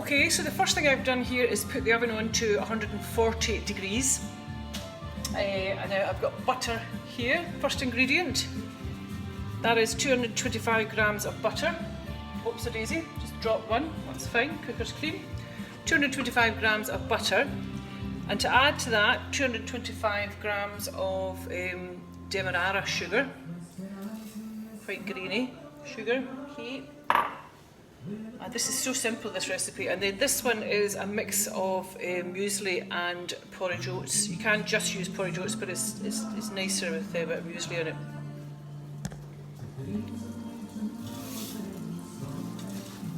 Okay, so the first thing I've done here is put the oven on to 140 degrees. And now I've got butter here, first ingredient. That is 225 grams of butter. Oops a daisy, just drop one, that's fine, cooker's cream. 225 grams of butter. And to add to that, 225 grams of demerara sugar. Quite grainy sugar, okay. This is so simple, this recipe. And then this one is a mix of muesli and porridge oats. You can just use porridge oats, but it's nicer with a bit of muesli in it.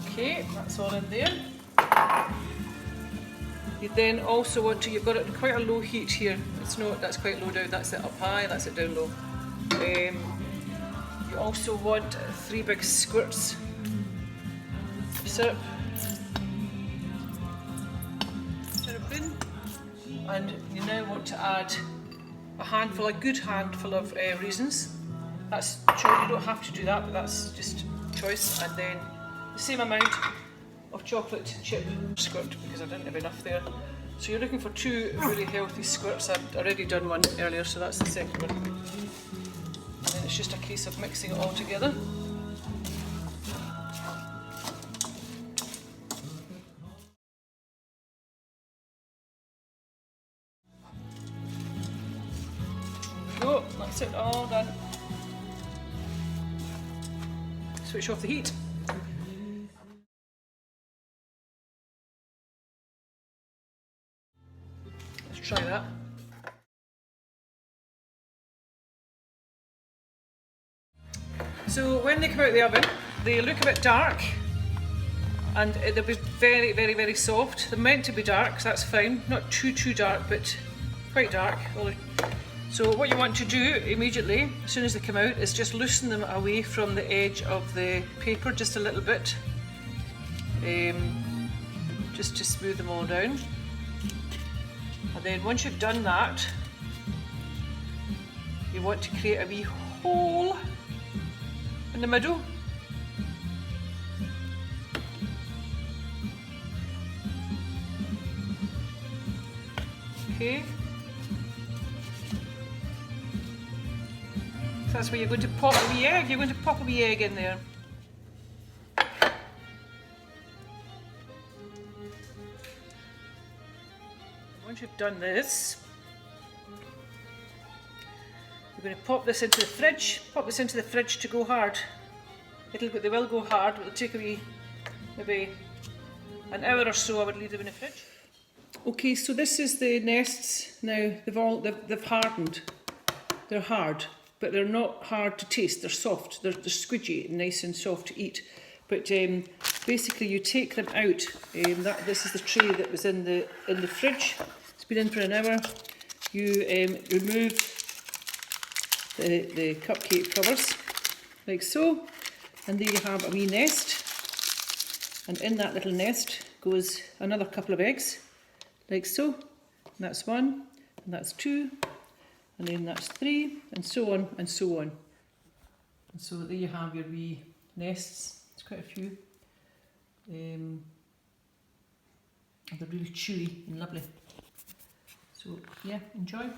Okay, that's all in there. You then also want to, you've got it at quite a low heat here. It's not, that's quite low down, that's it up high, that's it down low. You also want 3 big squirts of syrup in, and you now want to add a good handful of raisins. That's sure, you don't have to do that, but that's just choice. And then the same amount of chocolate chip squirt, because I didn't have enough there. So you're looking for 2 really healthy squirts. I've already done one earlier, so that's the second one. And then it's just a case of mixing it all together. There we go, that's it all done. Switch off the heat. Let's try that. So when they come out of the oven, they look a bit dark, and they'll be very, very, very soft. They're meant to be dark, so that's fine. Not too dark, but quite dark. So what you want to do immediately, as soon as they come out, is just loosen them away from the edge of the paper just a little bit, just to smooth them all down. And then once you've done that, you want to create a wee hole in the middle. Okay. So that's where you're going to pop a wee egg. You're going to pop a wee egg in there. Once you've done this, you're going to pop this into the fridge. Pop this into the fridge to go hard. They will go hard, but it'll take a wee, maybe an hour or so. I would leave them in the fridge. Okay, so this is the nests now. They've hardened. They're hard, but they're not hard to taste. They're soft. They're squidgy, nice and soft to eat. But basically, you take them out. This is the tray that was in the fridge. It's been in for an hour. You remove the cupcake covers, like so, and there you have a wee nest. And in that little nest goes another couple of eggs, like so. And that's 1, and that's 2, and then that's 3, and so on and so on. And so there you have your wee nests. It's quite a few. And they're really chewy and lovely. So yeah, enjoy.